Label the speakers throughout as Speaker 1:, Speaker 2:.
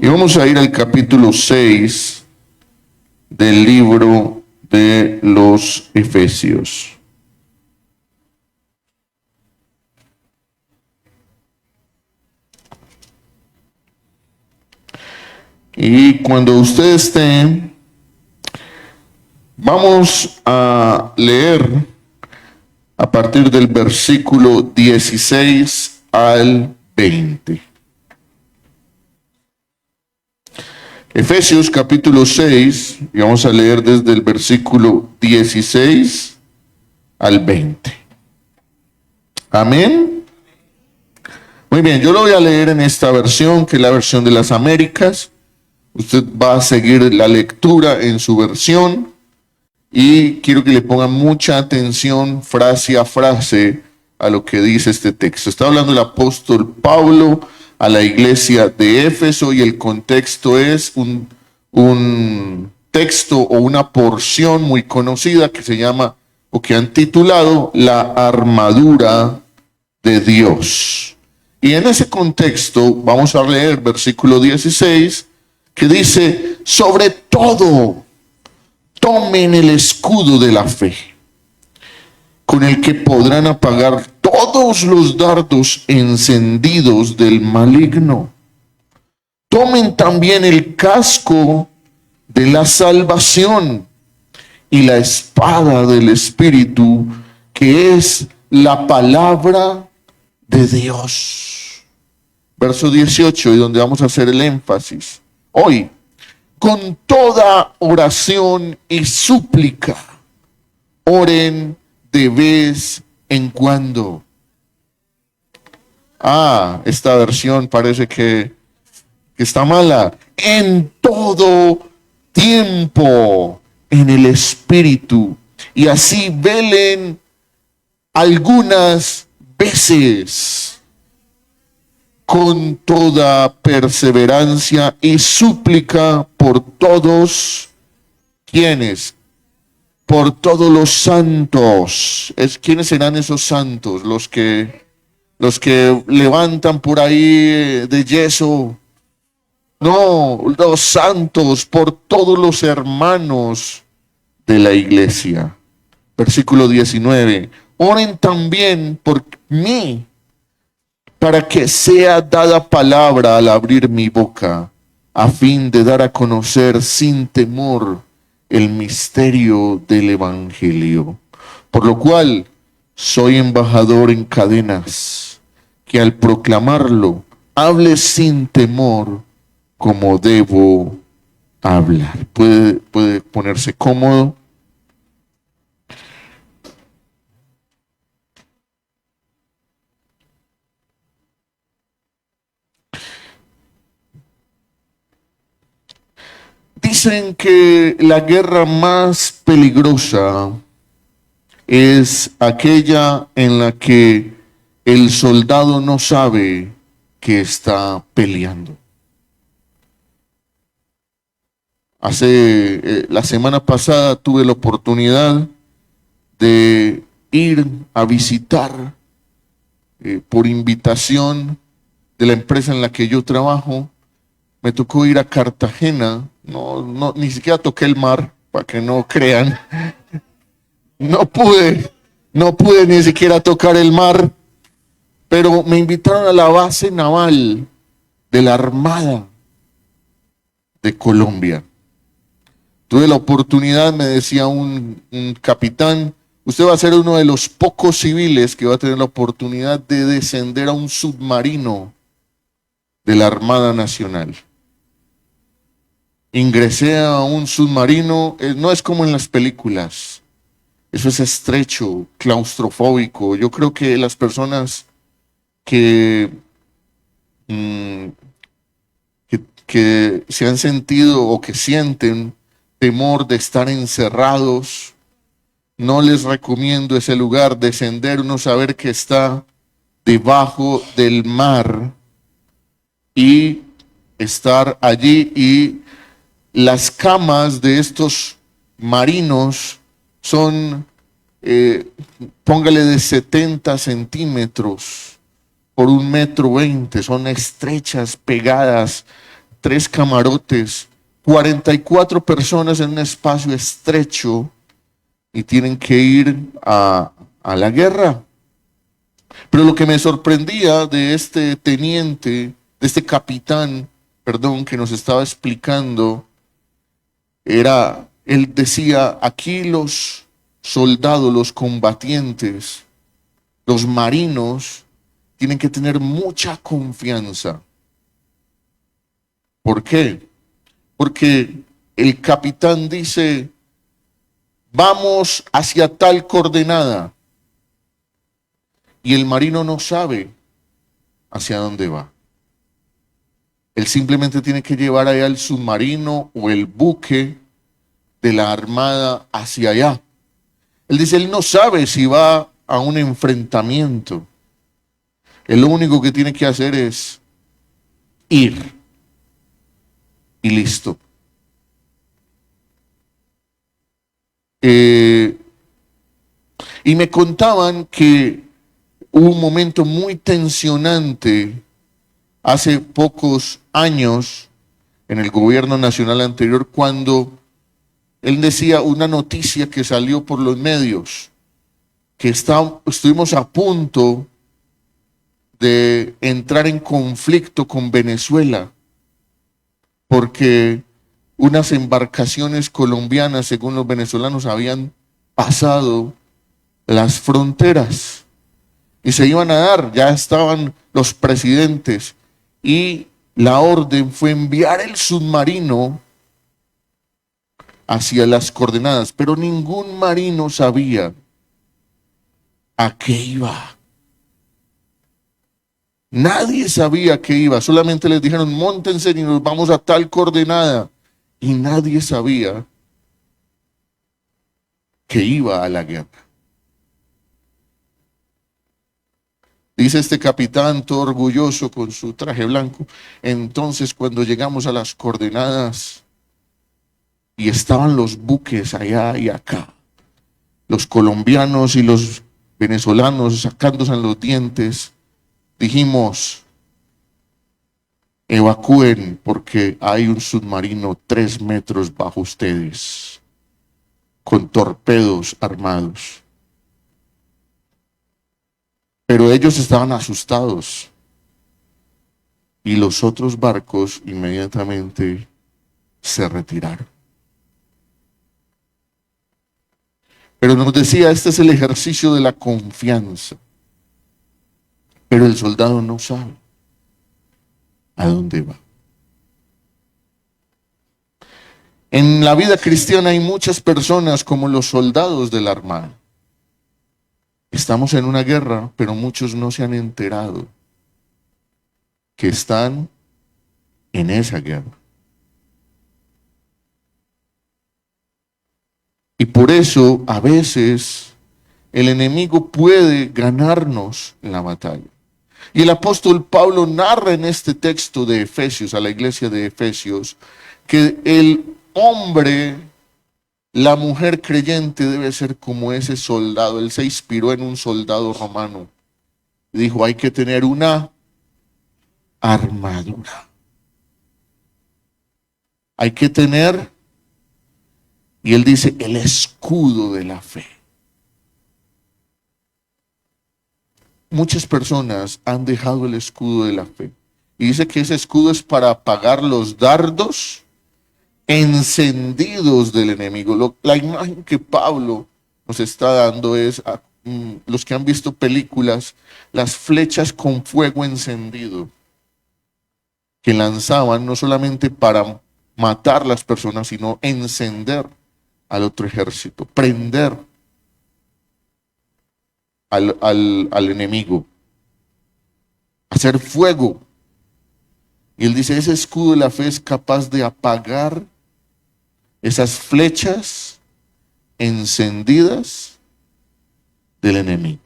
Speaker 1: Y vamos a ir al capítulo 6 del libro de los Efesios. Y cuando usted esté, vamos a leer a partir del versículo 16 al 20. Efesios capítulo 6, y vamos a leer desde el versículo 16 al 20. Amén. Muy bien, yo lo voy a leer en esta versión, que es la versión de las Américas. Usted va a seguir la lectura en su versión y quiero que le pongan mucha atención frase a frase a lo que dice este texto. Está hablando el apóstol Pablo a la iglesia de Éfeso y el contexto es un texto o una porción muy conocida que se llama o que han titulado la armadura de Dios. Y en ese contexto vamos a leer versículo 16 que dice: sobre todo tomen el escudo de la fe, con el que podrán apagar todos los dardos encendidos del maligno. Tomen también el casco de la salvación y la espada del Espíritu, que es la palabra de Dios. Verso 18, y donde vamos a hacer el énfasis. Hoy, con toda oración y súplica, oren de vez en cuando. Esta versión parece que está mala. En todo tiempo, en el Espíritu. Y así velen algunas veces con toda perseverancia y súplica por todos. ¿Quiénes? Por todos los santos. ¿Quiénes serán esos santos? Los que levantan por ahí de yeso. No, los santos, por todos los hermanos de la iglesia. Versículo 19. Oren también por mí, para que sea dada palabra al abrir mi boca, a fin de dar a conocer sin temor el misterio del Evangelio, por lo cual soy embajador en cadenas, que al proclamarlo hable sin temor como debo hablar. Puede ponerse cómodo. Dicen que la guerra más peligrosa es aquella en la que el soldado no sabe que está peleando. La semana pasada tuve la oportunidad de ir a visitar por invitación de la empresa en la que yo trabajo. Me tocó ir a Cartagena. Ni siquiera toqué el mar, para que no crean. No pude ni siquiera tocar el mar, pero me invitaron a la base naval de la Armada de Colombia. Tuve la oportunidad, me decía un capitán: usted va a ser uno de los pocos civiles que va a tener la oportunidad de descender a un submarino de la Armada Nacional. Ingresé a un submarino, no es como en las películas, eso es estrecho, claustrofóbico. Yo creo que las personas que se han sentido o que sienten temor de estar encerrados, no les recomiendo ese lugar. Descender, uno saber que está debajo del mar y estar allí, y las camas de estos marinos son, póngale de 70 centímetros por 1,20 m, son estrechas, pegadas, 3 camarotes, 44 personas en un espacio estrecho y tienen que ir a la guerra. Pero lo que me sorprendía de este teniente, de este capitán, perdón, que nos estaba explicando, era, él decía, aquí los soldados, los combatientes, los marinos, tienen que tener mucha confianza. ¿Por qué? Porque el capitán dice, vamos hacia tal coordenada, y el marino no sabe hacia dónde va. Él simplemente tiene que llevar allá el submarino o el buque de la armada hacia allá. Él dice, él no sabe si va a un enfrentamiento. Él lo único que tiene que hacer es ir y listo. Y me contaban que hubo un momento muy tensionante hace pocos años en el gobierno nacional anterior cuando él decía una noticia que salió por los medios, que estuvimos a punto de entrar en conflicto con Venezuela porque unas embarcaciones colombianas, según los venezolanos, habían pasado las fronteras y se iban a dar, ya estaban los presidentes y la orden fue enviar el submarino hacia las coordenadas, pero ningún marino sabía a qué iba. Nadie sabía a qué iba, solamente les dijeron, móntense y nos vamos a tal coordenada. Y nadie sabía que iba a la guerra. Dice este capitán, todo orgulloso con su traje blanco, entonces cuando llegamos a las coordenadas y estaban los buques allá y acá, los colombianos y los venezolanos sacándose los dientes, dijimos, evacúen porque hay un submarino 3 metros bajo ustedes, con torpedos armados. Pero ellos estaban asustados y los otros barcos inmediatamente se retiraron. Pero nos decía, este es el ejercicio de la confianza. Pero el soldado no sabe a dónde va. En la vida cristiana hay muchas personas como los soldados de la armada. Estamos en una guerra, pero muchos no se han enterado que están en esa guerra. Y por eso a veces el enemigo puede ganarnos en la batalla. Y el apóstol Pablo narra en este texto de Efesios, a la iglesia de Efesios, que el hombre, la mujer creyente debe ser como ese soldado. Él se inspiró en un soldado romano. Dijo, hay que tener una armadura. Hay que tener, y él dice, el escudo de la fe. Muchas personas han dejado el escudo de la fe. Y dice que ese escudo es para apagar los dardos encendidos del enemigo. La imagen que Pablo nos está dando es, los que han visto películas, las flechas con fuego encendido, que lanzaban no solamente para matar las personas, sino encender al otro ejército, prender al enemigo, hacer fuego. Y él dice, ese escudo de la fe es capaz de apagar esas flechas encendidas del enemigo.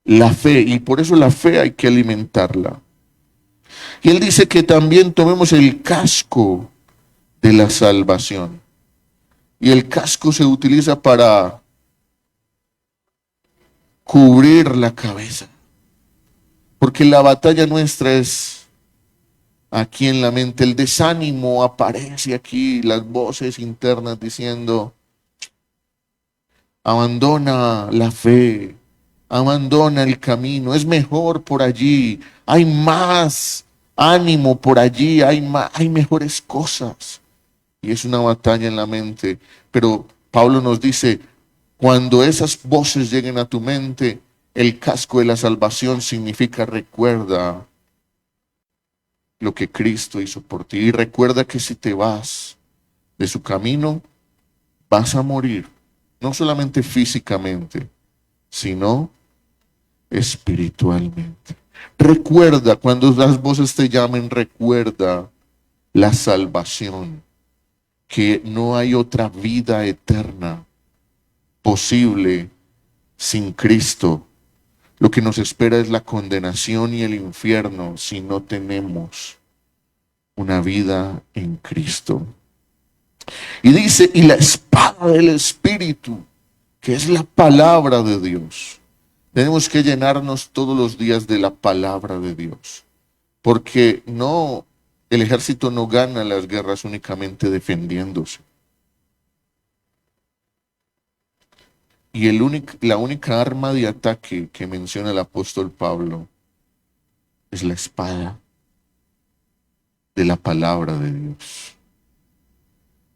Speaker 1: La fe, y por eso la fe hay que alimentarla. Y él dice que también tomemos el casco de la salvación. Y el casco se utiliza para cubrir la cabeza. Porque la batalla nuestra es aquí en la mente, el desánimo aparece aquí, las voces internas diciendo, abandona la fe, abandona el camino, es mejor por allí, hay más ánimo por allí, hay mejores cosas. Y es una batalla en la mente, pero Pablo nos dice, cuando esas voces lleguen a tu mente, el casco de la salvación significa recuerda lo que Cristo hizo por ti y recuerda que si te vas de su camino, vas a morir, no solamente físicamente, sino espiritualmente. Recuerda, cuando las voces te llamen, recuerda la salvación, que no hay otra vida eterna posible sin Cristo. Lo que nos espera es la condenación y el infierno si no tenemos una vida en Cristo. Y dice, y la espada del Espíritu, que es la palabra de Dios. Tenemos que llenarnos todos los días de la palabra de Dios, porque no, el ejército no gana las guerras únicamente defendiéndose. Y la única arma de ataque que menciona el apóstol Pablo es la espada de la palabra de Dios.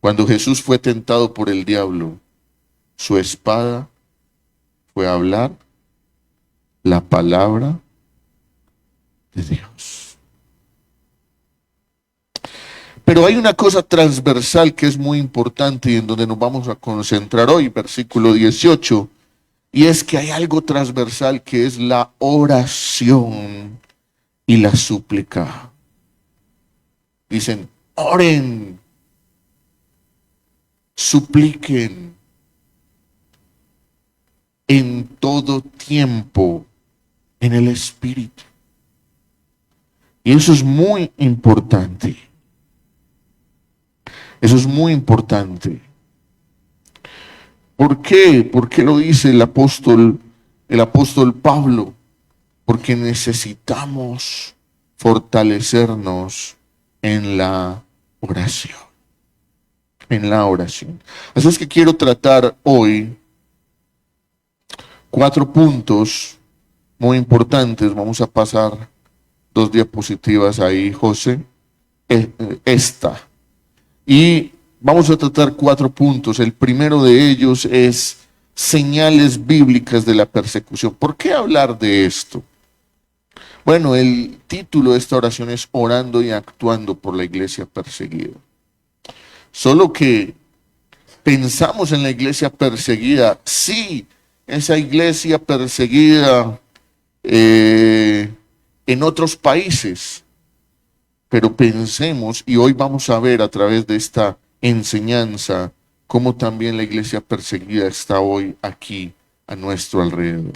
Speaker 1: Cuando Jesús fue tentado por el diablo, su espada fue hablar la palabra de Dios. Pero hay una cosa transversal que es muy importante y en donde nos vamos a concentrar hoy, versículo 18, y es que hay algo transversal que es la oración y la súplica. Dicen, oren, supliquen en todo tiempo en el Espíritu. Y eso es muy importante. Eso es muy importante. ¿Por qué? ¿Por qué lo dice el apóstol Pablo? Porque necesitamos fortalecernos en la oración. En la oración. Así es que quiero tratar hoy 4 puntos muy importantes. Vamos a pasar 2 diapositivas ahí, José. Esta. Y vamos a tratar 4 puntos. El primero de ellos es señales bíblicas de la persecución. ¿Por qué hablar de esto? Bueno, el título de esta oración es Orando y actuando por la iglesia perseguida. Solo que pensamos en la iglesia perseguida. Sí, esa iglesia perseguida en otros países. Pero pensemos, y hoy vamos a ver a través de esta enseñanza, cómo también la iglesia perseguida está hoy aquí a nuestro alrededor.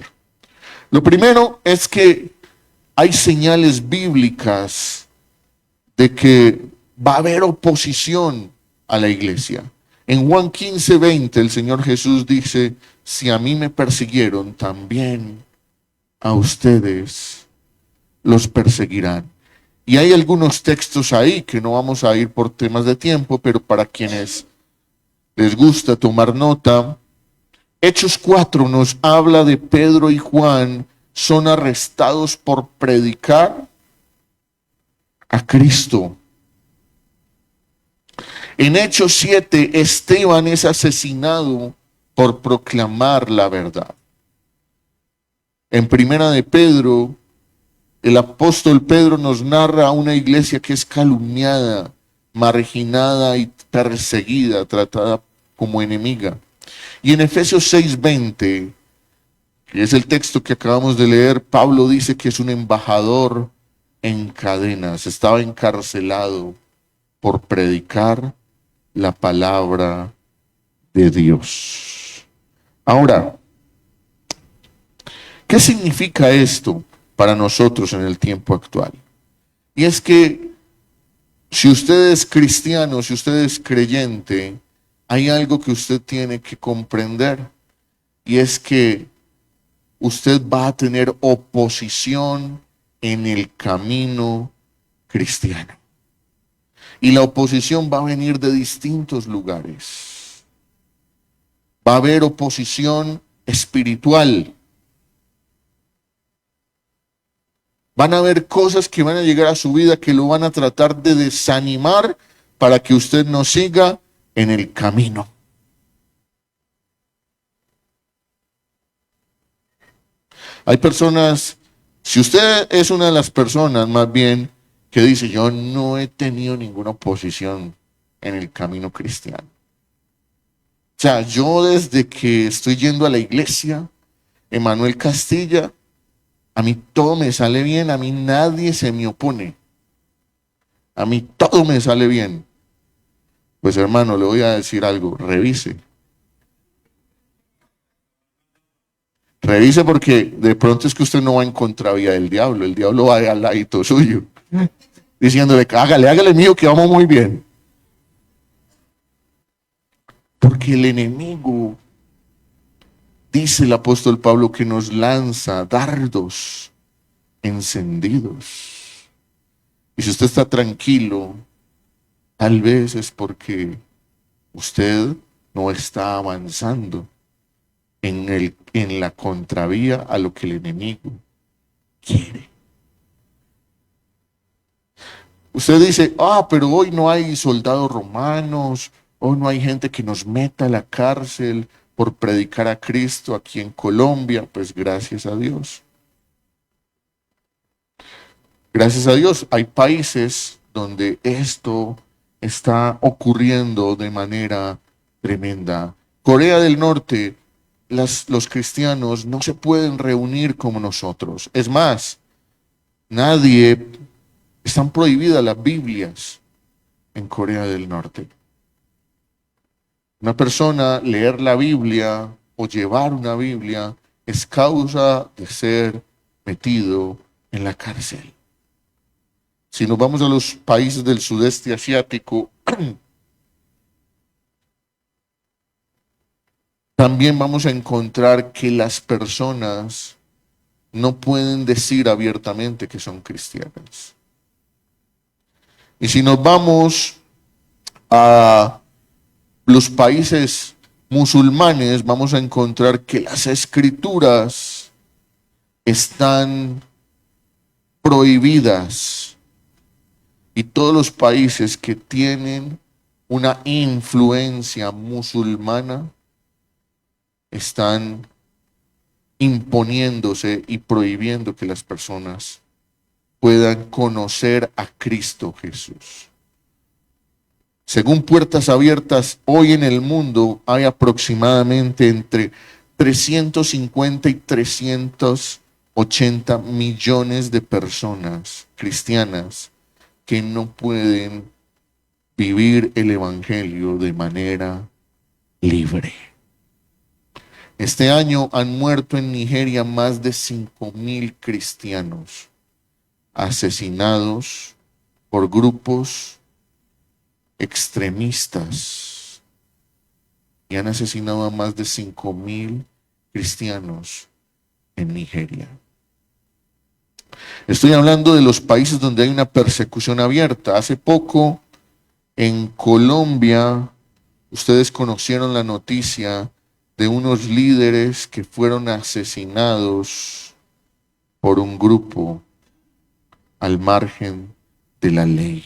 Speaker 1: Lo primero es que hay señales bíblicas de que va a haber oposición a la iglesia. En Juan 15:20 el Señor Jesús dice, si a mí me persiguieron, también a ustedes los perseguirán. Y hay algunos textos ahí que no vamos a ir por temas de tiempo, pero para quienes les gusta tomar nota, Hechos 4 nos habla de Pedro y Juan, son arrestados por predicar a Cristo. En Hechos 7, Esteban es asesinado por proclamar la verdad. En Primera de Pedro, el apóstol Pedro nos narra una iglesia que es calumniada, marginada y perseguida, tratada como enemiga. Y en Efesios 6:20, que es el texto que acabamos de leer, Pablo dice que es un embajador en cadenas, estaba encarcelado por predicar la palabra de Dios. Ahora, ¿qué significa esto para nosotros en el tiempo actual? Y es que si usted es cristiano, si usted es creyente, hay algo que usted tiene que comprender, y es que usted va a tener oposición en el camino cristiano. Y la oposición va a venir de distintos lugares. Va a haber oposición espiritual. Van a haber cosas que van a llegar a su vida que lo van a tratar de desanimar para que usted no siga en el camino. Hay personas, si usted es una de las personas más bien que dice, yo no he tenido ninguna oposición en el camino cristiano. O sea, yo desde que estoy yendo a la iglesia, Emanuel Castilla, a mí todo me sale bien, a mí nadie se me opone. A mí todo me sale bien. Pues hermano, le voy a decir algo, revise. Revise porque de pronto es que usted no va en contravía del diablo, el diablo va al ladito suyo, diciéndole, hágale mío que vamos muy bien. Porque el enemigo, dice el apóstol Pablo, que nos lanza dardos encendidos. Y si usted está tranquilo, tal vez es porque usted no está avanzando en la contravía a lo que el enemigo quiere. Usted dice, pero hoy no hay soldados romanos, hoy no hay gente que nos meta a la cárcel por predicar a Cristo aquí en Colombia. Pues gracias a Dios. Gracias a Dios, hay países donde esto está ocurriendo de manera tremenda. Corea del Norte, los cristianos no se pueden reunir como nosotros. Es más, están prohibidas las Biblias en Corea del Norte. Una persona leer la Biblia o llevar una Biblia es causa de ser metido en la cárcel. Si nos vamos a los países del sudeste asiático, también vamos a encontrar que las personas no pueden decir abiertamente que son cristianas. Y si nos vamos a los países musulmanes, vamos a encontrar que las escrituras están prohibidas. Y todos los países que tienen una influencia musulmana están imponiéndose y prohibiendo que las personas puedan conocer a Cristo Jesús. Según Puertas Abiertas, hoy en el mundo hay aproximadamente entre 350 y 380 millones de personas cristianas que no pueden vivir el evangelio de manera libre. Este año han muerto en Nigeria más de 5,000 cristianos asesinados por grupos extremistas y han asesinado a más de 5,000 cristianos en Nigeria. Estoy hablando de los países donde hay una persecución abierta. Hace poco en Colombia, ustedes conocieron la noticia de unos líderes que fueron asesinados por un grupo al margen de la ley.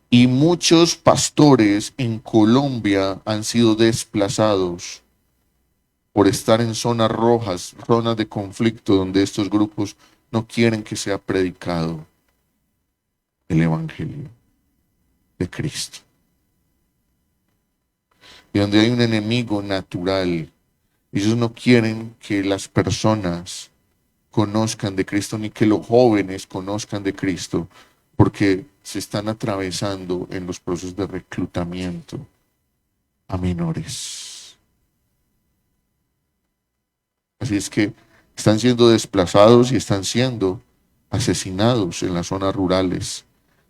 Speaker 1: Y muchos pastores en Colombia han sido desplazados por estar en zonas rojas, zonas de conflicto donde estos grupos no quieren que sea predicado el evangelio de Cristo. Y donde hay un enemigo natural, ellos no quieren que las personas conozcan de Cristo ni que los jóvenes conozcan de Cristo, porque se están atravesando en los procesos de reclutamiento a menores. Así es que están siendo desplazados y están siendo asesinados en las zonas rurales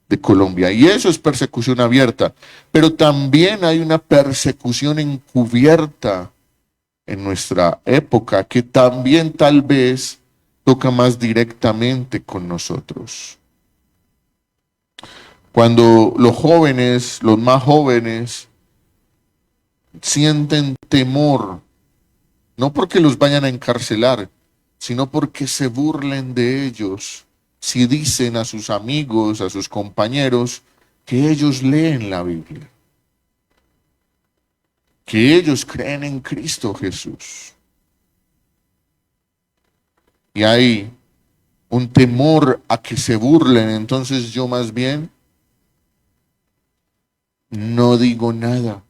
Speaker 1: de Colombia. Y eso es persecución abierta. Pero también hay una persecución encubierta en nuestra época que también tal vez toca más directamente con nosotros. Cuando los jóvenes, los más jóvenes, sienten temor, no porque los vayan a encarcelar, sino porque se burlen de ellos si dicen a sus amigos, a sus compañeros, que ellos leen la Biblia, que ellos creen en Cristo Jesús. Y hay un temor a que se burlen, entonces yo más bien no digo nada.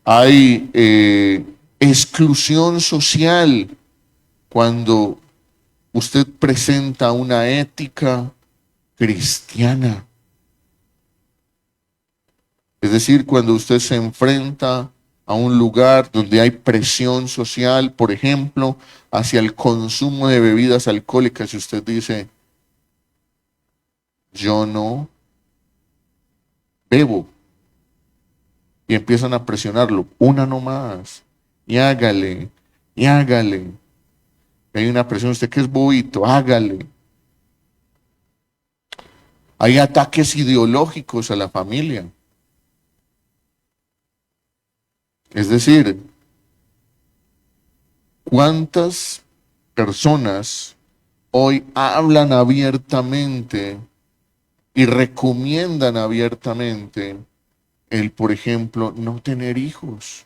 Speaker 1: Hay exclusión social cuando usted presenta una ética cristiana. Es decir, cuando usted se enfrenta a un lugar donde hay presión social, por ejemplo, hacia el consumo de bebidas alcohólicas, y usted dice, yo no bebo, y empiezan a presionarlo, una no más, y hágale, y hágale. Hay una presión, usted que es bobito, hágale. Hay ataques ideológicos a la familia. Es decir, ¿cuántas personas hoy hablan abiertamente y recomiendan abiertamente el, por ejemplo, no tener hijos?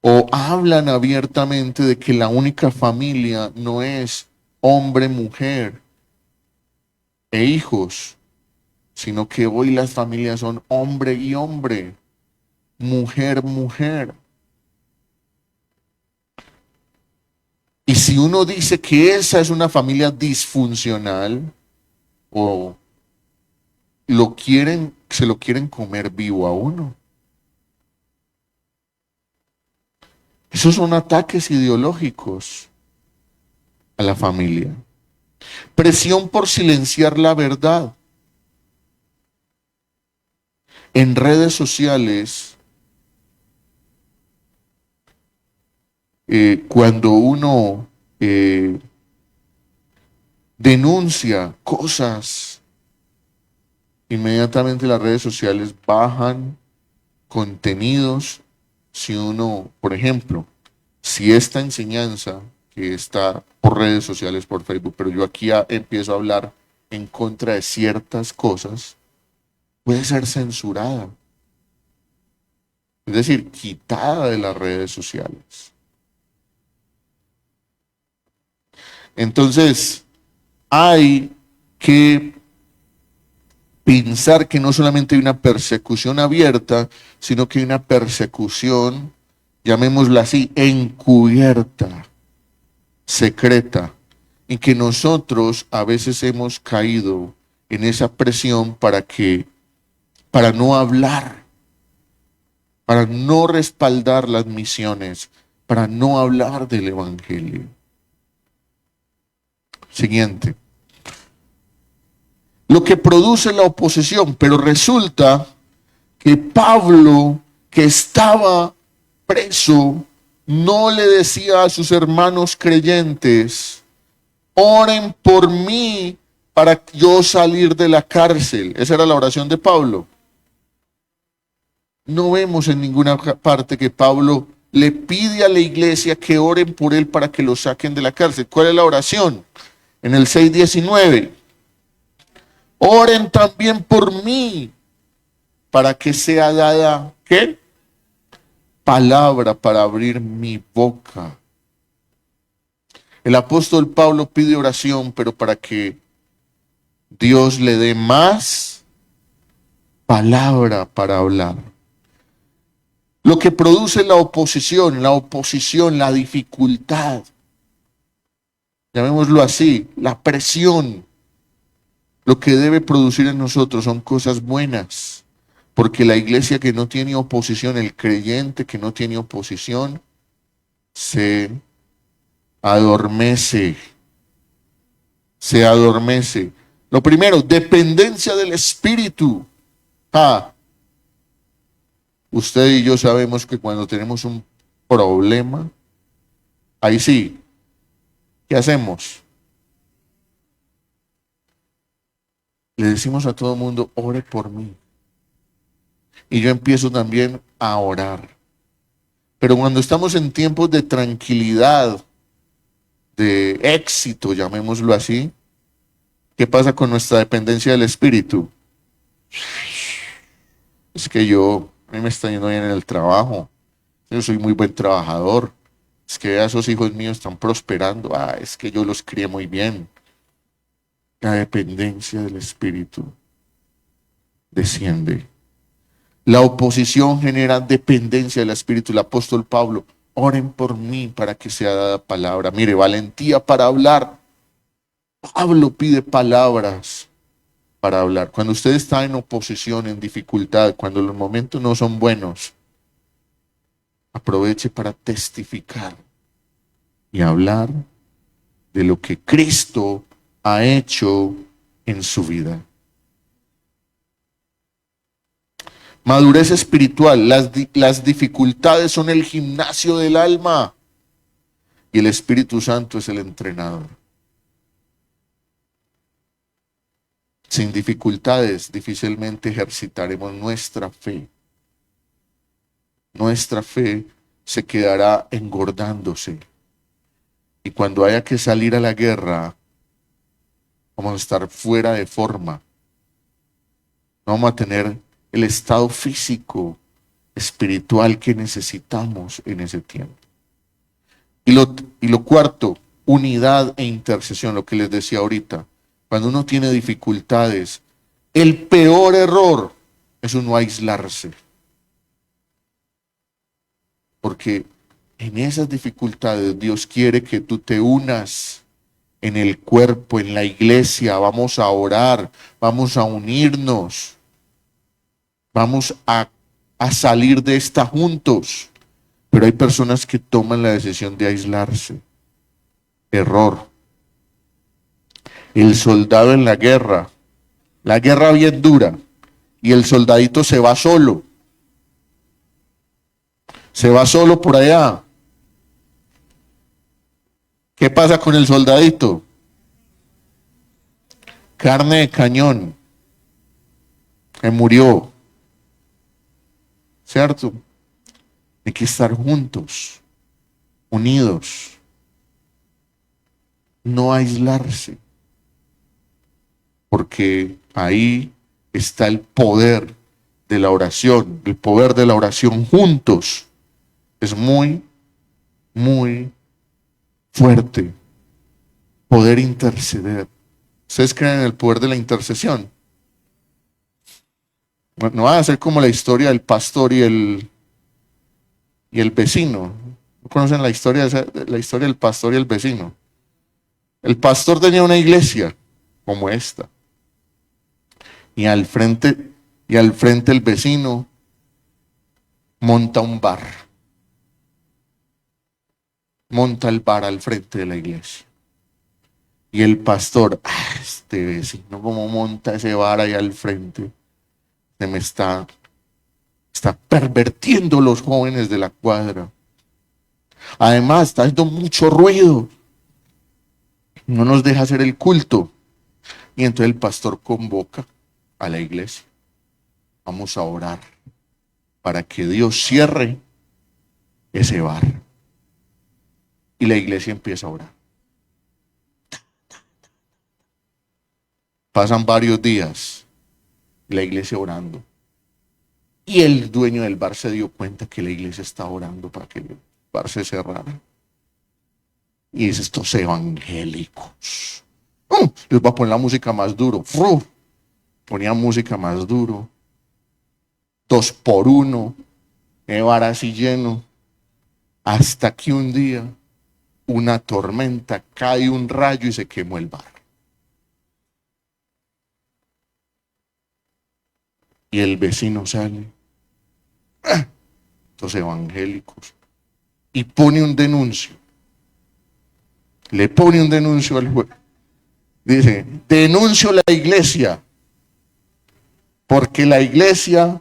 Speaker 1: O hablan abiertamente de que la única familia no es hombre, mujer e hijos, sino que hoy las familias son hombre y hombre, mujer, mujer. Y si uno dice que esa es una familia disfuncional, o lo quieren, se lo quieren comer vivo a uno. Esos son ataques ideológicos a la familia. Presión por silenciar la verdad. En redes sociales, cuando uno denuncia cosas, inmediatamente las redes sociales bajan contenidos. Si uno, por ejemplo, si esta enseñanza que está por redes sociales, por Facebook, pero yo aquí empiezo a hablar en contra de ciertas cosas, puede ser censurada. Es decir, quitada de las redes sociales. Entonces, hay que pensar que no solamente hay una persecución abierta, sino que hay una persecución, llamémosla así, encubierta, secreta, y que nosotros a veces hemos caído en esa presión para no hablar, para no respaldar las misiones, para no hablar del evangelio. Siguiente. Lo que produce la oposición, pero resulta que Pablo, que estaba preso, no le decía a sus hermanos creyentes, oren por mí para yo salir de la cárcel. Esa era la oración de Pablo. No vemos en ninguna parte que Pablo le pide a la iglesia que oren por él para que lo saquen de la cárcel. ¿Cuál es la oración? En el 6:19. Oren también por mí para que sea dada, ¿qué? Palabra para abrir mi boca. El apóstol Pablo pide oración, pero para que Dios le dé más palabra para hablar. Lo que produce la oposición, la dificultad, llamémoslo así, la presión, lo que debe producir en nosotros son cosas buenas, porque la iglesia que no tiene oposición, el creyente que no tiene oposición, se adormece, se adormece. Lo primero, dependencia del Espíritu. Usted y yo sabemos que cuando tenemos un problema, ahí sí, ¿qué hacemos? Le decimos a todo el mundo, ore por mí. Y yo empiezo también a orar. Pero cuando estamos en tiempos de tranquilidad, de éxito, llamémoslo así, ¿qué pasa con nuestra dependencia del Espíritu? Es que a mí me está yendo bien en el trabajo. Yo soy muy buen trabajador. Es que esos hijos míos están prosperando. Es que yo los crié muy bien. La dependencia del Espíritu desciende. La oposición genera dependencia del Espíritu. El apóstol Pablo, oren por mí para que sea dada palabra. Mire, valentía para hablar. Pablo pide palabras para hablar. Cuando usted está en oposición, en dificultad, cuando los momentos no son buenos, aproveche para testificar y hablar de lo que Cristo ha hecho en su vida. Madurez espiritual. Las dificultades son el gimnasio del alma y el Espíritu Santo es el entrenador. Sin dificultades difícilmente ejercitaremos nuestra fe. Nuestra fe se quedará engordándose. Y cuando haya que salir a la guerra, vamos a estar fuera de forma. No vamos a tener el estado físico, espiritual que necesitamos en ese tiempo. Y lo cuarto, unidad e intercesión, lo que les decía ahorita. Cuando uno tiene dificultades, el peor error es uno aislarse. Porque en esas dificultades Dios quiere que tú te unas en el cuerpo, en la iglesia. Vamos a orar, vamos a unirnos, vamos a salir de esta juntos. Pero hay personas que toman la decisión de aislarse. Error. El soldado en la guerra bien dura, y el soldadito se va solo. Se va solo por allá. ¿Qué pasa con el soldadito? Carne de cañón. Que murió. ¿Cierto? Hay que estar juntos, unidos. No aislarse. Porque ahí está el poder de la oración. El poder de la oración juntos es muy, muy fuerte. Poder interceder. ¿Ustedes creen en el poder de la intercesión? No va a ser como la historia del pastor y el vecino. ¿No conocen la historia del pastor y el vecino? El pastor tenía una iglesia como esta. Y al frente el vecino monta un bar. Monta el bar al frente de la iglesia. Y el pastor, este vecino, ¿cómo monta ese bar ahí al frente? Se me está pervirtiendo los jóvenes de la cuadra. Además, está haciendo mucho ruido. No nos deja hacer el culto. Y entonces el pastor convoca a la iglesia. Vamos a orar para que Dios cierre ese bar. Y la iglesia empieza a orar. Pasan varios días y la iglesia orando. Y el dueño del bar se dio cuenta que la iglesia está orando para que el bar se cerrara. Y dice, estos evangélicos. Les voy a poner la música más duro. Ponía música más duro. 2 por 1. El bar así lleno. Hasta que un día, una tormenta, cae un rayo y se quemó el bar. Y el vecino sale, estos evangélicos, y pone un denuncio. Le pone un denuncio al juez. Dice, denuncio la iglesia, porque la iglesia,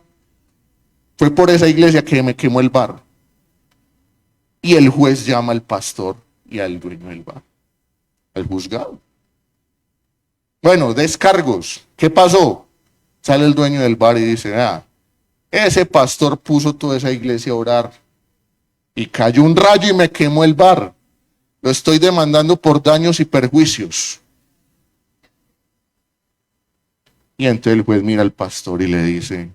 Speaker 1: fue por esa iglesia que me quemó el bar. Y el juez llama al pastor y al dueño del bar, al juzgado. Bueno, descargos. ¿Qué pasó? Sale el dueño del bar y dice, ese pastor puso toda esa iglesia a orar y cayó un rayo y me quemó el bar. Lo estoy demandando por daños y perjuicios. Y entonces el juez mira al pastor y le dice,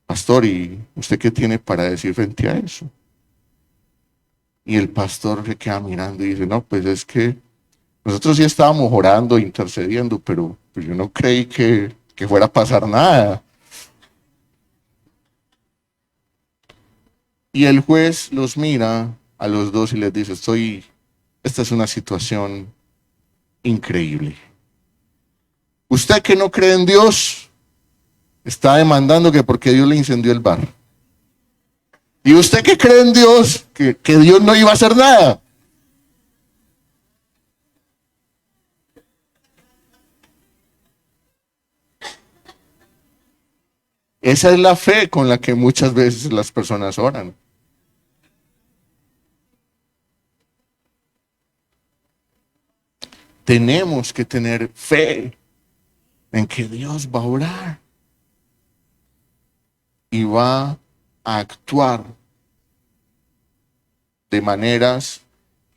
Speaker 1: pastor, ¿y usted qué tiene para decir frente a eso? Y el pastor se queda mirando y dice, no, pues es que nosotros sí estábamos orando, intercediendo, pero pues yo no creí que fuera a pasar nada. Y el juez los mira a los dos y les dice, esta es una situación increíble. Usted que no cree en Dios, está demandando que porque Dios le incendió el bar. Y usted que cree en Dios, que Dios no iba a hacer nada. Esa es la fe con la que muchas veces las personas oran. Tenemos que tener fe en que Dios va a orar y va a actuar de maneras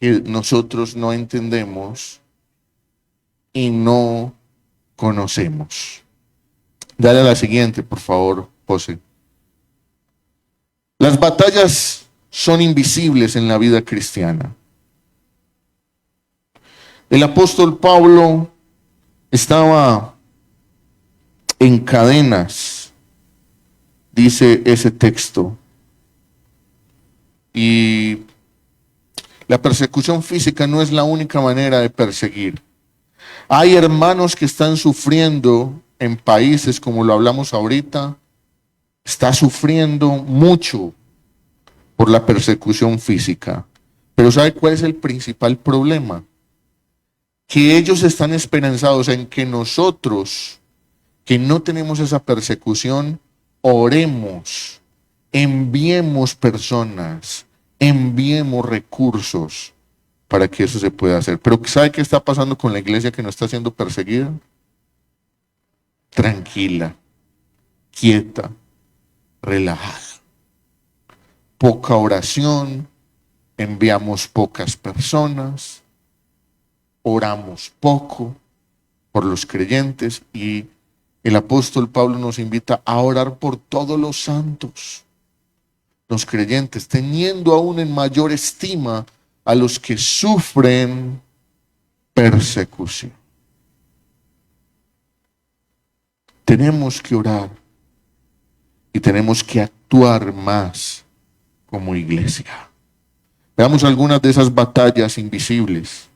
Speaker 1: que nosotros no entendemos y no conocemos. Dale a la siguiente, por favor, José. Las batallas son invisibles en la vida cristiana. El apóstol Pablo estaba en cadenas, dice ese texto. Y la persecución física no es la única manera de perseguir. Hay hermanos que están sufriendo en países como lo hablamos ahorita, está sufriendo mucho por la persecución física. Pero ¿sabe cuál es el principal problema? Que ellos están esperanzados en que nosotros, que no tenemos esa persecución, oremos, enviemos personas, enviemos recursos para que eso se pueda hacer. Pero ¿sabe qué está pasando con la iglesia que no está siendo perseguida? Tranquila, quieta, relajada. Poca oración, enviamos pocas personas, oramos poco por los creyentes y el apóstol Pablo nos invita a orar por todos los santos, los creyentes, teniendo aún en mayor estima a los que sufren persecución. Tenemos que orar y tenemos que actuar más como iglesia. Veamos algunas de esas batallas invisibles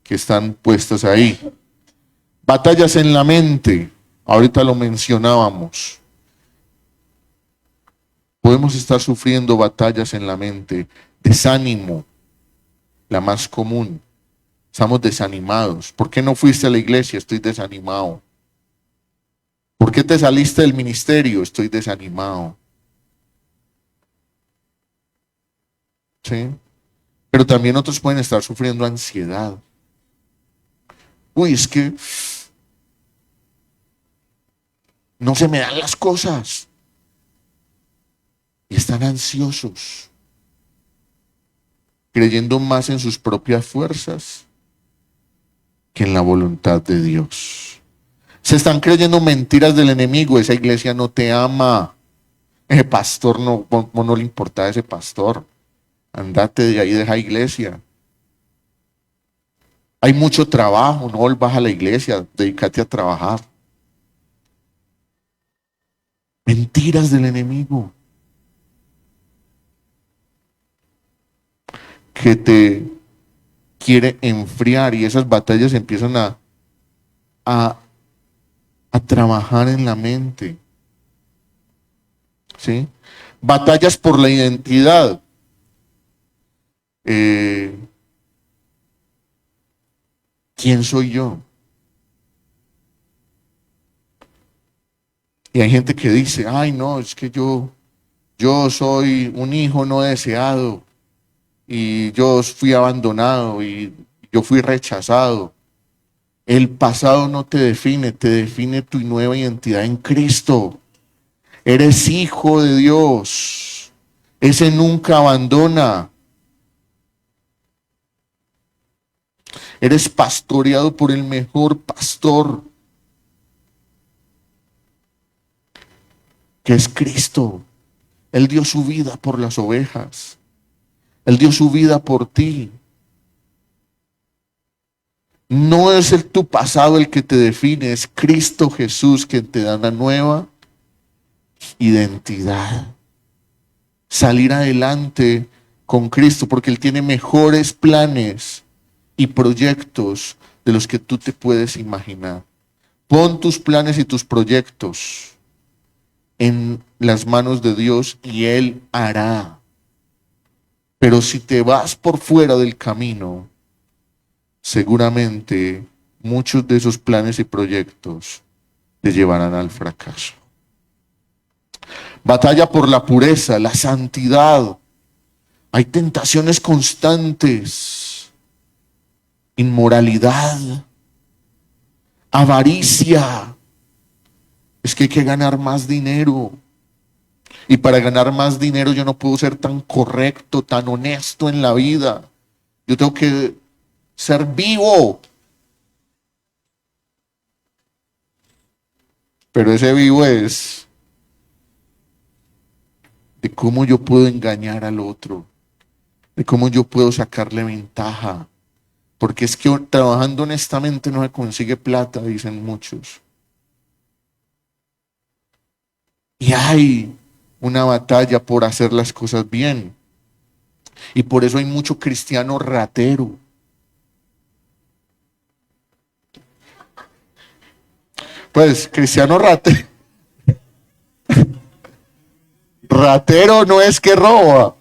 Speaker 1: que están puestas ahí. Batallas en la mente, ahorita lo mencionábamos. Podemos estar sufriendo batallas en la mente. Desánimo, la más común. Estamos desanimados. ¿Por qué no fuiste a la iglesia? Estoy desanimado. ¿Por qué te saliste del ministerio? Estoy desanimado. ¿Sí? Pero también otros pueden estar sufriendo ansiedad. Uy, es que no se me dan las cosas. Y están ansiosos, creyendo más en sus propias fuerzas que en la voluntad de Dios. Se están creyendo mentiras del enemigo. Esa iglesia no te ama. Ese pastor no le importa a ese pastor. Andate de ahí, deja iglesia. Hay mucho trabajo, no vuelvas a la iglesia, dedícate a trabajar. Mentiras del enemigo que te quiere enfriar y esas batallas empiezan a trabajar en la mente. ¿Sí? Batallas por la identidad. ¿Quién soy yo? Y hay gente que dice, ay no, es que yo soy un hijo no deseado y yo fui abandonado y yo fui rechazado El pasado no te define tu nueva identidad en Cristo. Eres hijo de Dios. Ese nunca abandona. Eres pastoreado por el mejor pastor, que es Cristo. Él dio su vida por las ovejas. Él dio su vida por ti. No es tu pasado el que te define, es Cristo Jesús quien te da una nueva identidad. Salir adelante con Cristo, porque Él tiene mejores planes y proyectos de los que tú te puedes imaginar. Pon tus planes y tus proyectos en las manos de Dios y Él hará. Pero si te vas por fuera del camino, seguramente muchos de esos planes y proyectos te llevarán al fracaso. Batalla por la pureza, la santidad. Hay tentaciones constantes, inmoralidad, avaricia. Es que hay que ganar más dinero. Y para ganar más dinero yo no puedo ser tan correcto, tan honesto en la vida. Yo tengo que ser vivo. Pero ese vivo es de cómo yo puedo engañar al otro, de cómo yo puedo sacarle ventaja. Porque es que trabajando honestamente no se consigue plata, dicen muchos. Y hay una batalla por hacer las cosas bien. Y por eso hay mucho cristiano ratero. Pues cristiano ratero. Ratero no es que roba,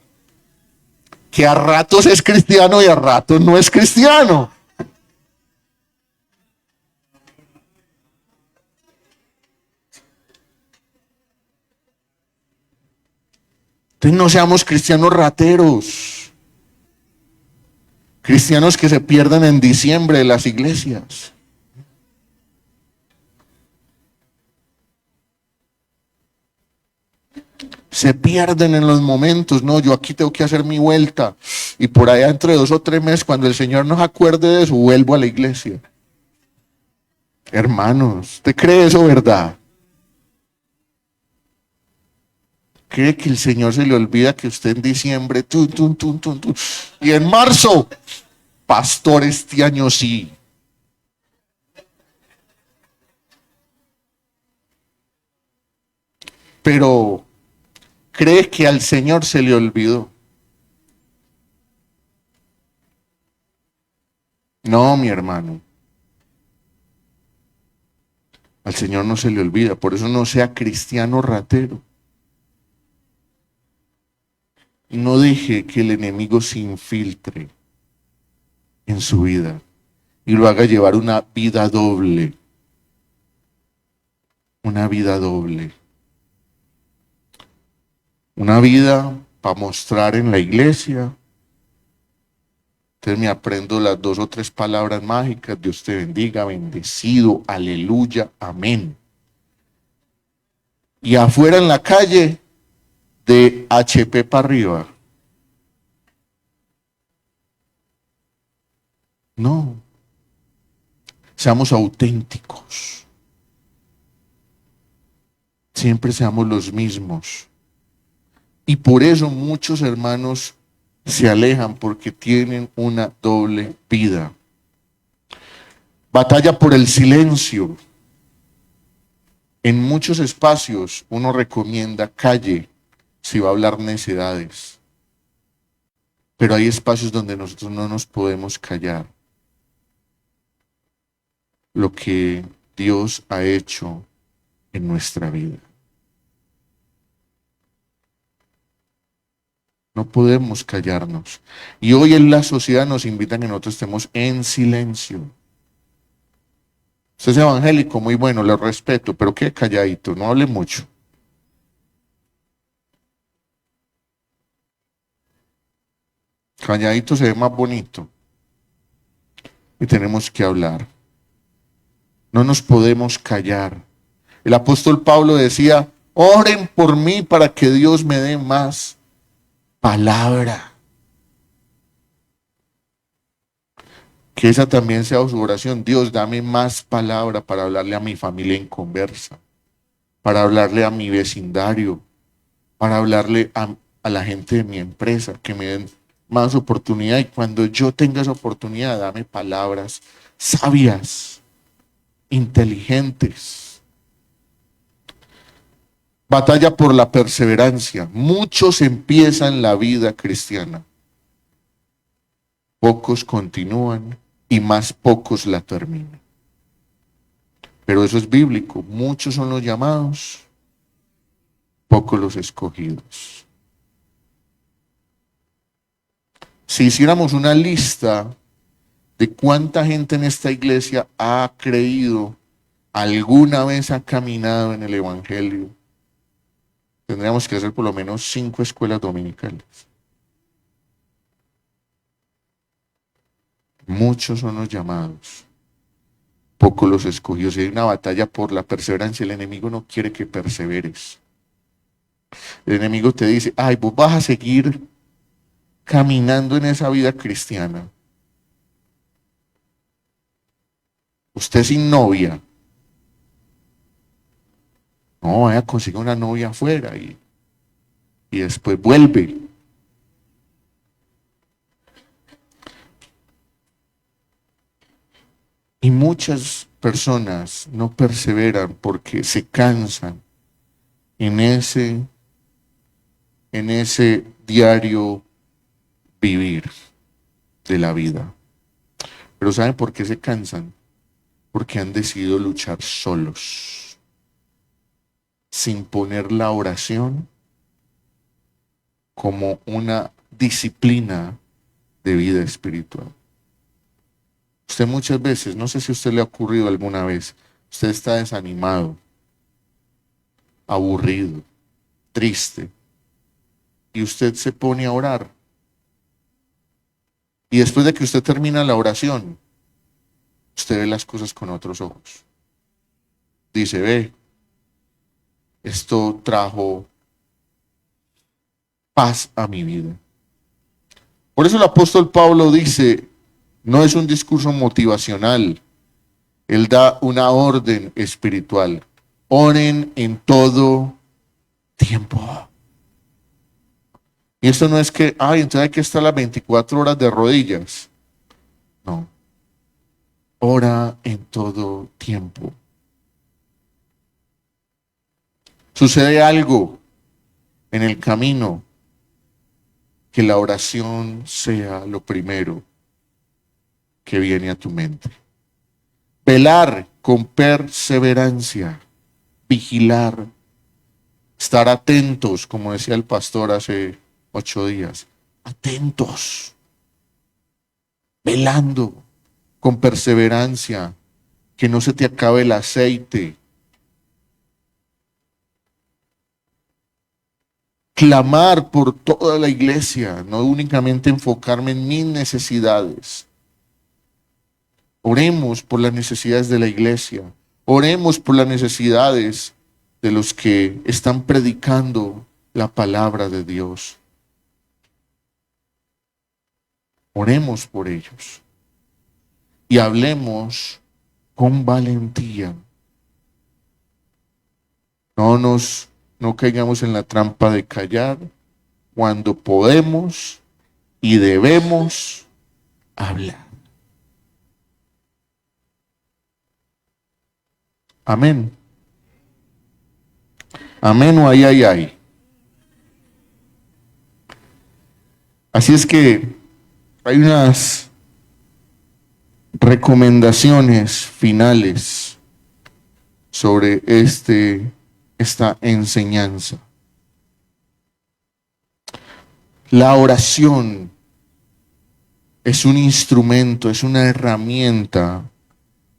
Speaker 1: que a ratos es cristiano y a ratos no es cristiano. Entonces no seamos cristianos rateros, cristianos que se pierden en diciembre de las iglesias. Se pierden en los momentos, no, yo aquí tengo que hacer mi vuelta y por allá entre 2 o 3 meses, cuando el Señor nos acuerde de eso, vuelvo a la iglesia. Hermanos, ¿usted cree eso, verdad? ¿Cree que el Señor se le olvida que usted en diciembre, y en marzo, pastor, este año sí? Pero cree que al Señor se le olvidó. No, mi hermano, al Señor no se le olvida, por eso no sea cristiano ratero. No deje que el enemigo se infiltre en su vida y lo haga llevar una vida doble. Una vida doble. Una vida para mostrar en la iglesia. Entonces me aprendo las 2 o 3 palabras mágicas. Dios te bendiga, bendecido, aleluya, amén. Y afuera en la calle, de HP para arriba. No. Seamos auténticos. Siempre seamos los mismos. Y por eso muchos hermanos se alejan, porque tienen una doble vida. Batalla por el silencio. En muchos espacios uno recomienda calle si va a hablar necedades. Pero hay espacios donde nosotros no nos podemos callar lo que Dios ha hecho en nuestra vida. No podemos callarnos. Y hoy en la sociedad nos invitan a que nosotros estemos en silencio. Usted es evangélico, muy bueno, lo respeto, pero qué calladito, no hable mucho. Calladito se ve más bonito. Y tenemos que hablar. No nos podemos callar. El apóstol Pablo decía, oren por mí para que Dios me dé más palabra. Que esa también sea su oración. Dios, dame más palabra para hablarle a mi familia en conversa, para hablarle a mi vecindario, para hablarle a la gente de mi empresa, que me den más oportunidad. Y cuando yo tenga esa oportunidad, dame palabras sabias, inteligentes. Batalla por la perseverancia. Muchos empiezan la vida cristiana, pocos continúan y más pocos la terminan. Pero eso es bíblico. Muchos son los llamados, pocos los escogidos. Si hiciéramos una lista de cuánta gente en esta iglesia ha creído, alguna vez ha caminado en el Evangelio, tendríamos que hacer por lo menos 5 escuelas dominicales. Muchos son los llamados, pocos los escogidos. Y hay una batalla por la perseverancia. El enemigo no quiere que perseveres. El enemigo te dice, ay, vos vas a seguir caminando en esa vida cristiana. Usted sin novia. No, vaya a conseguir una novia afuera y después vuelve. Y muchas personas no perseveran porque se cansan en ese diario vivir de la vida. Pero ¿saben por qué se cansan? Porque han decidido luchar solos, sin poner la oración como una disciplina de vida espiritual. Usted muchas veces, no sé si a usted le ha ocurrido alguna vez, usted está desanimado, aburrido, triste, y usted se pone a orar. Y después de que usted termina la oración, usted ve las cosas con otros ojos. Dice, ve, esto trajo paz a mi vida. Por eso el apóstol Pablo dice, no es un discurso motivacional, él da una orden espiritual. Oren en todo tiempo. Y esto no es que, ay, entonces hay que estar las 24 horas de rodillas. No. Ora en todo tiempo. Sucede algo en el camino, que la oración sea lo primero que viene a tu mente. Velar con perseverancia, vigilar, estar atentos, como decía el pastor hace 8 días, atentos, velando con perseverancia, que no se te acabe el aceite. Clamar por toda la iglesia, no únicamente enfocarme en mis necesidades. Oremos por las necesidades de la iglesia, oremos por las necesidades de los que están predicando la palabra de Dios. Oremos por ellos y hablemos con valentía. No caigamos en la trampa de callar cuando podemos y debemos hablar. Amén. Amén o ay, ay, ay. Así es que hay unas recomendaciones finales sobre esta enseñanza. La oración es un instrumento, es una herramienta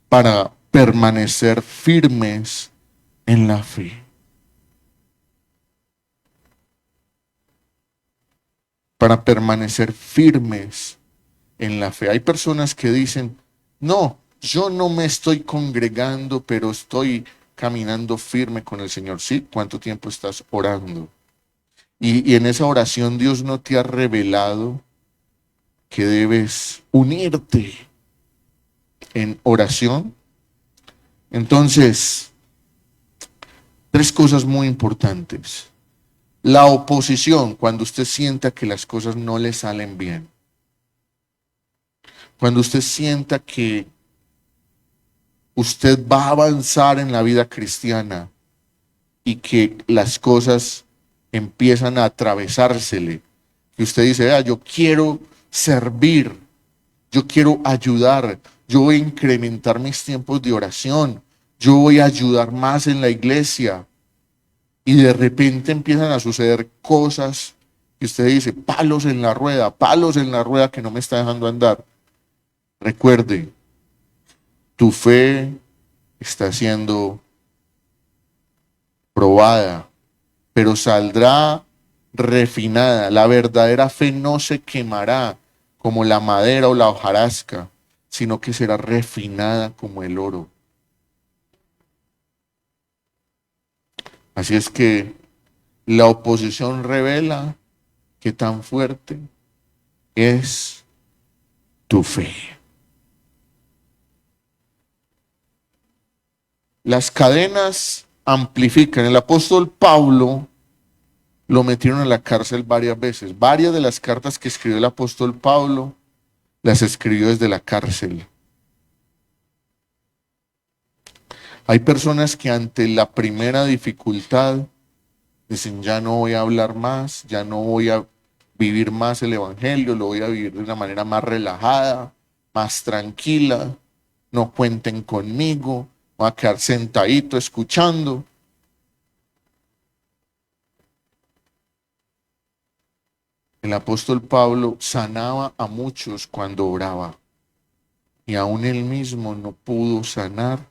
Speaker 1: para permanecer firmes en la fe. Para permanecer firmes en la fe. Hay personas que dicen, no, yo no me estoy congregando, pero estoy caminando firme con el Señor. ¿Sí? ¿Cuánto tiempo estás orando? Y en esa oración Dios no te ha revelado que debes unirte en oración. Entonces, tres cosas muy importantes. La oposición, cuando usted sienta que las cosas no le salen bien. Cuando usted sienta que usted va a avanzar en la vida cristiana y que las cosas empiezan a atravesársele, que usted dice, vea, yo quiero servir, yo quiero ayudar, yo voy a incrementar mis tiempos de oración, yo voy a ayudar más en la iglesia, y de repente empiezan a suceder cosas que usted dice, palos en la rueda que no me está dejando andar. Recuerde, tu fe está siendo probada, pero saldrá refinada. La verdadera fe no se quemará como la madera o la hojarasca, sino que será refinada como el oro. Así es que la oposición revela qué tan fuerte es tu fe. Las cadenas amplifican. El apóstol Pablo lo metieron a la cárcel varias veces. Varias de las cartas que escribió el apóstol Pablo las escribió desde la cárcel. Hay personas que ante la primera dificultad dicen, ya no voy a hablar más, ya no voy a vivir más el evangelio, lo voy a vivir de una manera más relajada, más tranquila, no cuenten conmigo, voy a quedar sentadito escuchando. El apóstol Pablo sanaba a muchos cuando oraba y aún él mismo no pudo sanar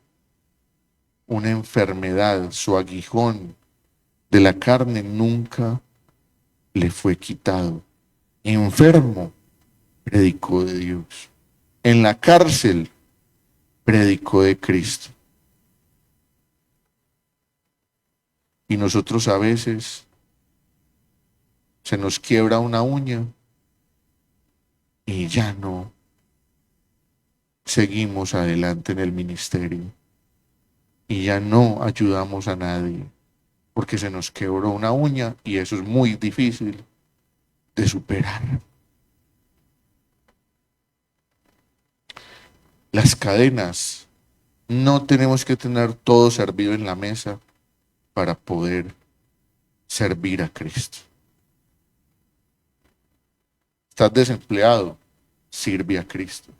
Speaker 1: una enfermedad, su aguijón de la carne nunca le fue quitado. Enfermo, predicó de Dios. En la cárcel, predicó de Cristo. Y nosotros a veces se nos quiebra una uña y ya no seguimos adelante en el ministerio. Y ya no ayudamos a nadie porque se nos quebró una uña y eso es muy difícil de superar. Las cadenas, no tenemos que tener todo servido en la mesa para poder servir a Cristo. Estás desempleado, sirve a Cristo.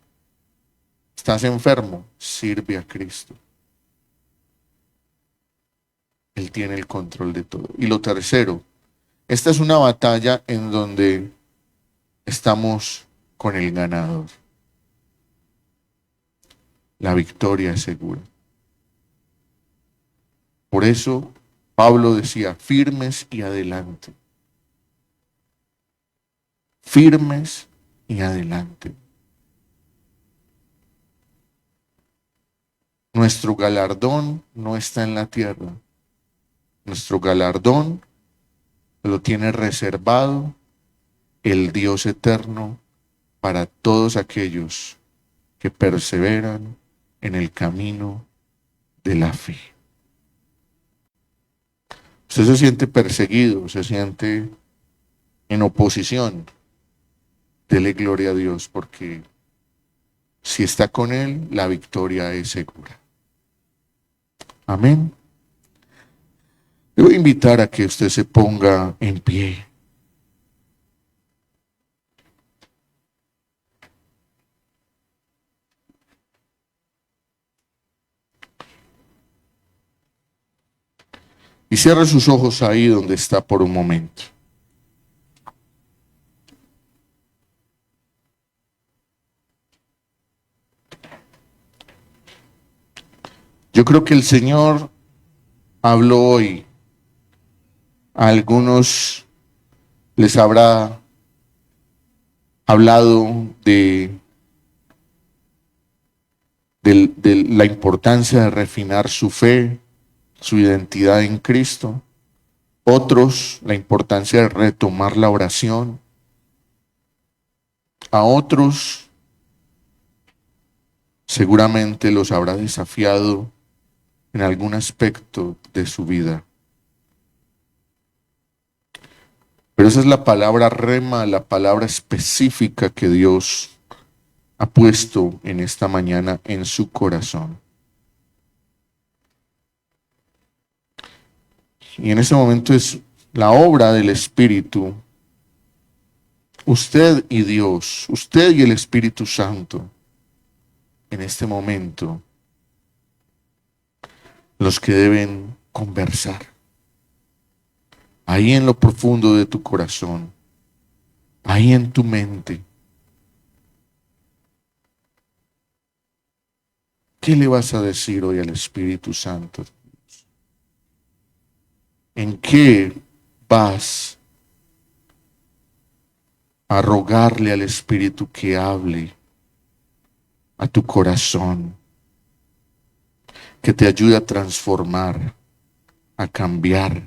Speaker 1: Estás enfermo, sirve a Cristo. Él tiene el control de todo. Y lo tercero, esta es una batalla en donde estamos con el ganador. La victoria es segura. Por eso Pablo decía, firmes y adelante. Firmes y adelante. Nuestro galardón no está en la tierra. Nuestro galardón lo tiene reservado el Dios eterno para todos aquellos que perseveran en el camino de la fe. Usted se siente perseguido, se siente en oposición. Dele gloria a Dios porque si está con Él, la victoria es segura. Amén. Le voy a invitar a que usted se ponga en pie. Y cierre sus ojos ahí donde está por un momento. Yo creo que el Señor habló hoy. A algunos les habrá hablado de de la importancia de refinar su fe, su identidad en Cristo. Otros, la importancia de retomar la oración. A otros, seguramente los habrá desafiado en algún aspecto de su vida. Pero esa es la palabra rema, la palabra específica que Dios ha puesto en esta mañana en su corazón. Y en ese momento es la obra del Espíritu. Usted y Dios, usted y el Espíritu Santo, en este momento, los que deben conversar. Ahí en lo profundo de tu corazón, ahí en tu mente. ¿Qué le vas a decir hoy al Espíritu Santo? ¿En qué vas a rogarle al Espíritu que hable a tu corazón, que te ayude a transformar, a cambiar,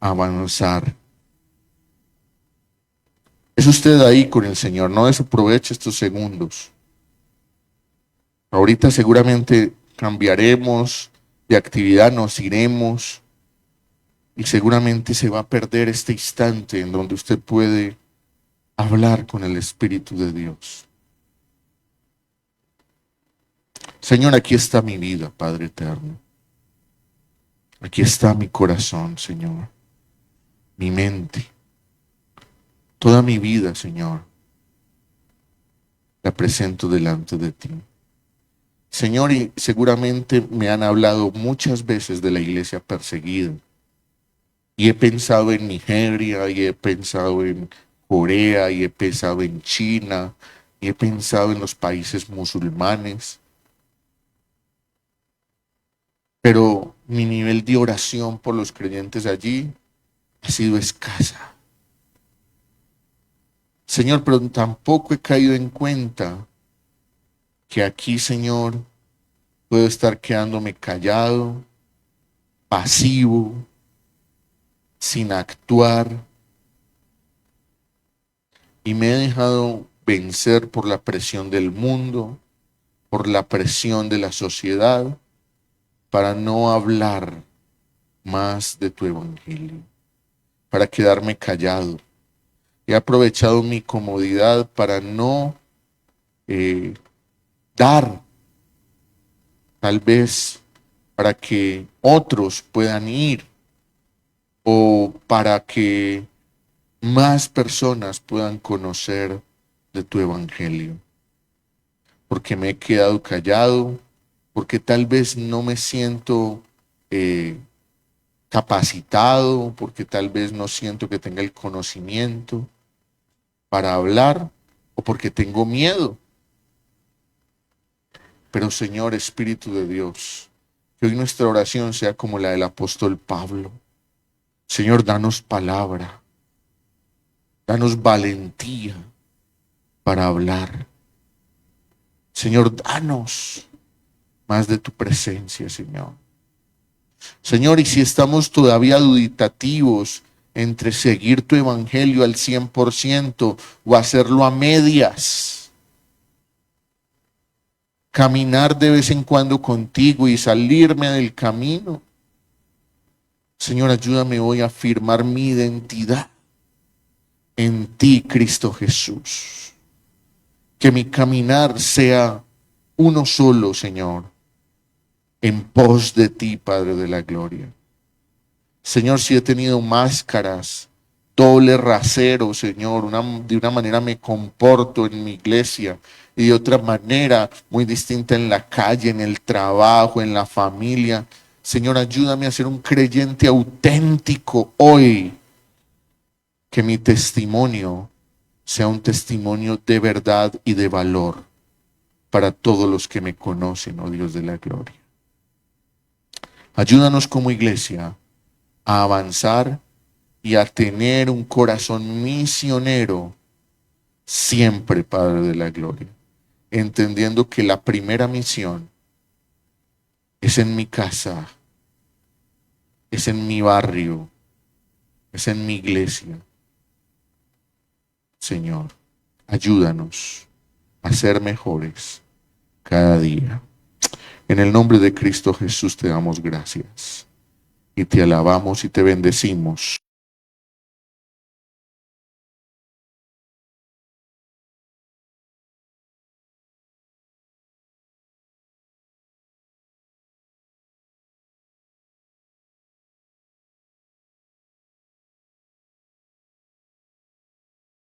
Speaker 1: a avanzar? Es usted ahí con el Señor, no desaproveche estos segundos. Ahorita seguramente cambiaremos de actividad, nos iremos y seguramente se va a perder este instante en donde usted puede hablar con el Espíritu de Dios. Señor, aquí está mi vida, Padre eterno. Aquí está mi corazón, Señor. Mi mente. Toda mi vida, Señor. La presento delante de ti. Señor, y seguramente me han hablado muchas veces de la iglesia perseguida. Y he pensado en Nigeria, y he pensado en Corea, y he pensado en China, y he pensado en los países musulmanes. Pero mi nivel de oración por los creyentes allí ha sido escasa. Señor, pero tampoco he caído en cuenta que aquí, Señor, puedo estar quedándome callado, pasivo, sin actuar, y me he dejado vencer por la presión del mundo, por la presión de la sociedad, para no hablar más de tu evangelio, para quedarme callado. He aprovechado mi comodidad para no dar, tal vez para que otros puedan ir o para que más personas puedan conocer de tu evangelio. Porque me he quedado callado, porque tal vez no me siento capacitado, porque tal vez no siento que tenga el conocimiento para hablar, o porque tengo miedo. Pero Señor, Espíritu de Dios, que hoy nuestra oración sea como la del apóstol Pablo. Señor, danos palabra, danos valentía para hablar. Señor, danos más de tu presencia, Señor. Señor, y si estamos todavía duditativos entre seguir tu evangelio al 100% o hacerlo a medias, caminar de vez en cuando contigo y salirme del camino, Señor, ayúdame hoy a afirmar mi identidad en ti, Cristo Jesús. Que mi caminar sea uno solo, Señor, en pos de ti, Padre de la gloria. Señor, si he tenido máscaras, doble rasero, Señor, de una manera me comporto en mi iglesia y de otra manera muy distinta en la calle, en el trabajo, en la familia. Señor, ayúdame a ser un creyente auténtico hoy. Que mi testimonio sea un testimonio de verdad y de valor para todos los que me conocen, oh Dios de la gloria. Ayúdanos como iglesia a avanzar y a tener un corazón misionero siempre, Padre de la gloria. entendiendo que la primera misión es en mi casa, es en mi barrio, es en mi iglesia. Señor, ayúdanos a ser mejores cada día. En el nombre de Cristo Jesús te damos gracias y te alabamos y te bendecimos.